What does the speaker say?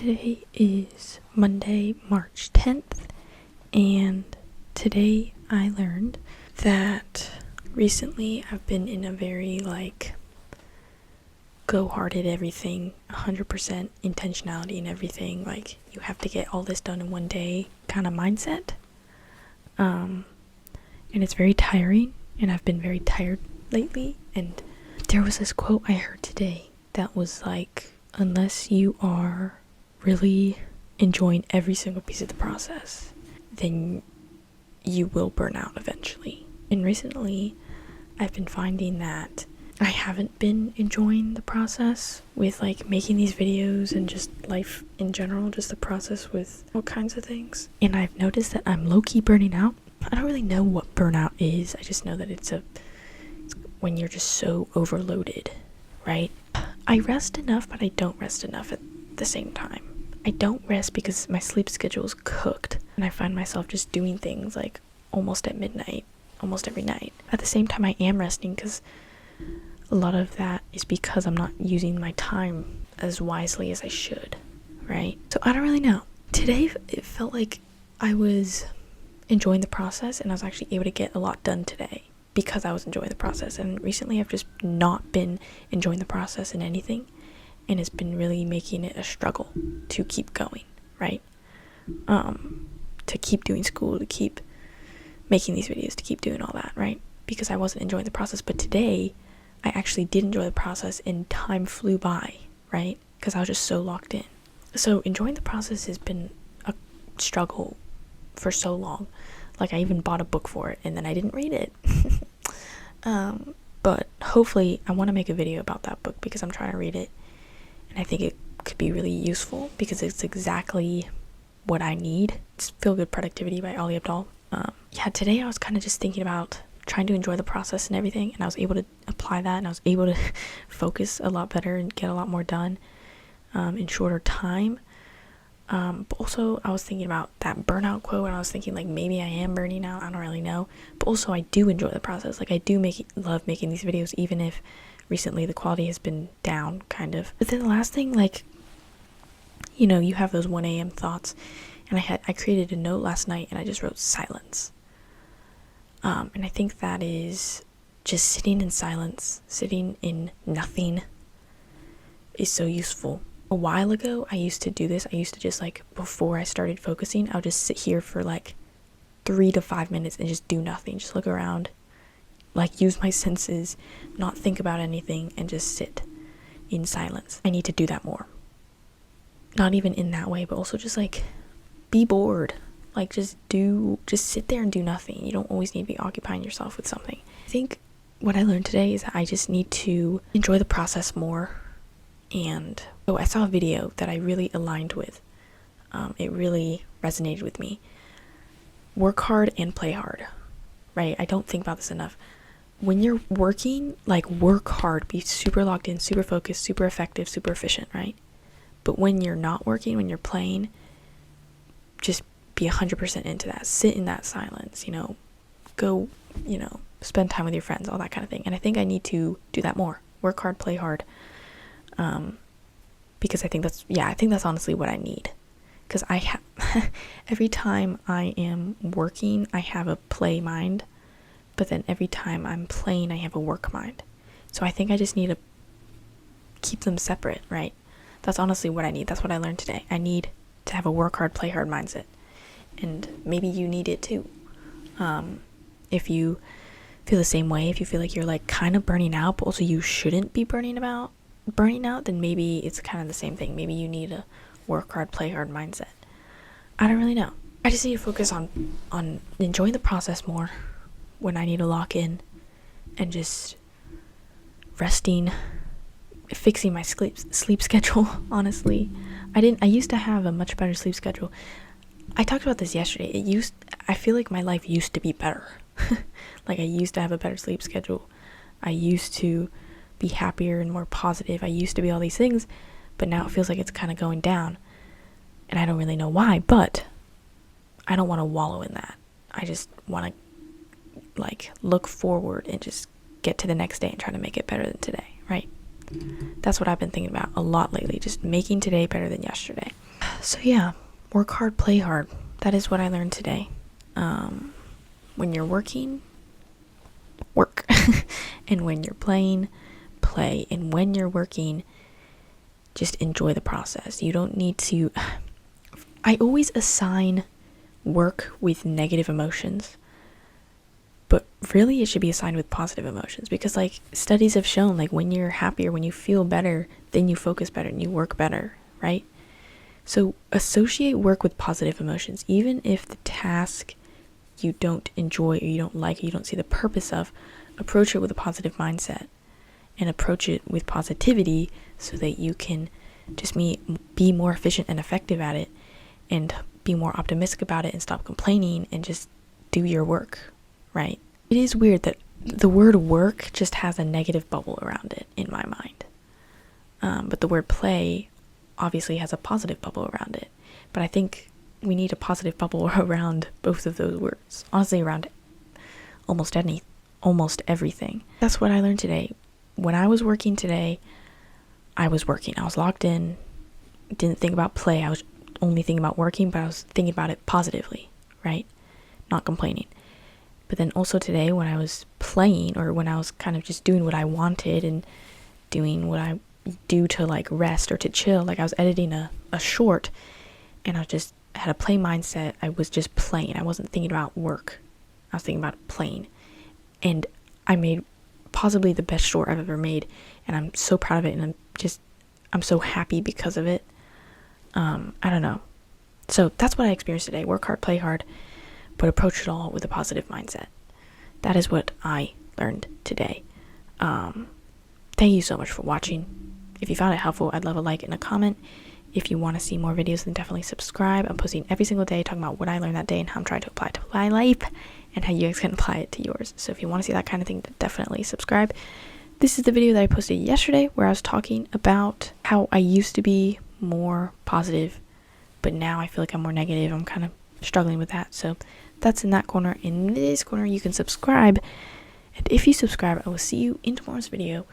Today is Monday, March 10th, and today I learned that recently I've been in a very go hard at everything, 100% intentionality in everything, you have to get all this done in one day kind of mindset. And it's very tiring, and I've been very tired lately. And there was this quote I heard today that was unless you are really enjoying every single piece of the process, then you will burn out eventually. And recently I've been finding that I haven't been enjoying the process with making these videos and just life in general, just the process with all kinds of things. And I've noticed that I'm low-key burning out. I don't really know what burnout is. I just know that it's when you're just so overloaded, right? I rest enough, but I don't rest enough at the same time. I don't rest because my sleep schedule is cooked, and I find myself just doing things almost at midnight, almost every night. At the same time, I am resting because a lot of that is because I'm not using my time as wisely as I should, right? So I don't really know. Today, it felt like I was enjoying the process, and I was actually able to get a lot done today because I was enjoying the process. And recently I've just not been enjoying the process in anything, and it's been really making it a struggle to keep going, right? To keep doing school, to keep making these videos, to keep doing all that, right? Because I wasn't enjoying the process. But today I actually did enjoy the process, and time flew by, right? Because I was just so locked in. So enjoying the process has been a struggle for so long. I even bought a book for it, and then I didn't read it. But hopefully I want to make a video about that book because I'm trying to read it, and I think it could be really useful because it's exactly what I need. It's Feel Good Productivity by Ali Abdaal. Today I was kind of just thinking about trying to enjoy the process and everything, and I was able to apply that, and I was able to focus a lot better and get a lot more done in shorter time. But also I was thinking about that burnout quote, and I was thinking maybe I am burning out. I don't really know. But also I do enjoy the process. I do love making these videos, even if recently the quality has been down kind of. But then the last thing, you have those 1 a.m. thoughts, and I created a note last night, and I just wrote silence. And I think that is just sitting in silence, sitting in nothing is so useful. A while ago, I used to do this. I used to just before I started focusing, I would just sit here for 3 to 5 minutes and just do nothing. Just look around, use my senses, not think about anything, and just sit in silence. I need to do that more. Not even in that way, but also just be bored. Just sit there and do nothing. You don't always need to be occupying yourself with something. I think what I learned today is that I just need to enjoy the process more. And I saw a video that I really aligned with. It really resonated with me. Work hard and play hard, right? I don't think about this enough. When you're working, work hard, be super locked in, super focused, super effective, super efficient, right? But when you're not working, when you're playing, just be 100% into that. Sit in that silence, go, spend time with your friends, all that kind of thing. And I think I need to do that more. Work hard, play hard. Because I think that's honestly what I need. Because every time I am working, I have a play mind, but then every time I'm playing, I have a work mind. So I think I just need to keep them separate, right? That's honestly what I need. That's what I learned today. I need to have a work hard, play hard mindset. And maybe you need it too. If you feel the same way, if you feel like you're kind of burning out, but also you shouldn't be burning out, then maybe it's kind of the same thing. Maybe you need a work hard, play hard mindset. I don't really know. I just need to focus on enjoying the process more when I need to lock in, and just resting, fixing my sleep schedule. Honestly, I used to have a much better sleep schedule. I talked about this yesterday. I feel like my life used to be better. I used to have a better sleep schedule. I used to be happier and more positive. I used to be all these things, but now it feels like it's kind of going down, and I don't really know why. But I don't want to wallow in that. I just want to look forward and just get to the next day and try to make it better than today, right? That's what I've been thinking about a lot lately, just making today better than yesterday. So yeah, work hard, play hard. That is what I learned today. When you're working, work. And when you're playing, play. And when you're working, just enjoy the process. You don't need to... I always assign work with negative emotions, but really it should be assigned with positive emotions, because like studies have shown, like when you're happier, when you feel better, then you focus better and you work better, right? So associate work with positive emotions. Even if the task you don't enjoy or you don't like or you don't see the purpose of, approach it with a positive mindset and approach it with positivity so that you can just be more efficient and effective at it, and be more optimistic about it, and stop complaining and just do your work, right? It is weird that the word work just has a negative bubble around it in my mind. But the word play obviously has a positive bubble around it. But I think we need a positive bubble around both of those words. Honestly, around almost everything. That's what I learned today. When I was working today, I was working. I was locked in, didn't think about play. I was only thinking about working, but I was thinking about it positively, right? Not complaining. But then also today, when I was playing, or when I was kind of just doing what I wanted and doing what I do to like rest or to chill, like I was editing a short, and I just had a play mindset. I was just playing. I wasn't thinking about work. I was thinking about playing. And I made possibly the best short I've ever made, and I'm so proud of it, and I'm so happy because of it. I don't know. So that's what I experienced today. Work hard, play hard, but approach it all with a positive mindset. That is what I learned today. Thank you so much for watching. If you found it helpful, I'd love a like and a comment. If you want to see more videos, then definitely subscribe. I'm posting every single day talking about what I learned that day and how I'm trying to apply it to my life, and how you guys can apply it to yours. So if you want to see that kind of thing, definitely subscribe. This is the video that I posted yesterday where I was talking about how I used to be more positive, but now I feel like I'm more negative. I'm kind of struggling with that. So that's in that corner. In this corner, you can subscribe. And if you subscribe, I will see you in tomorrow's video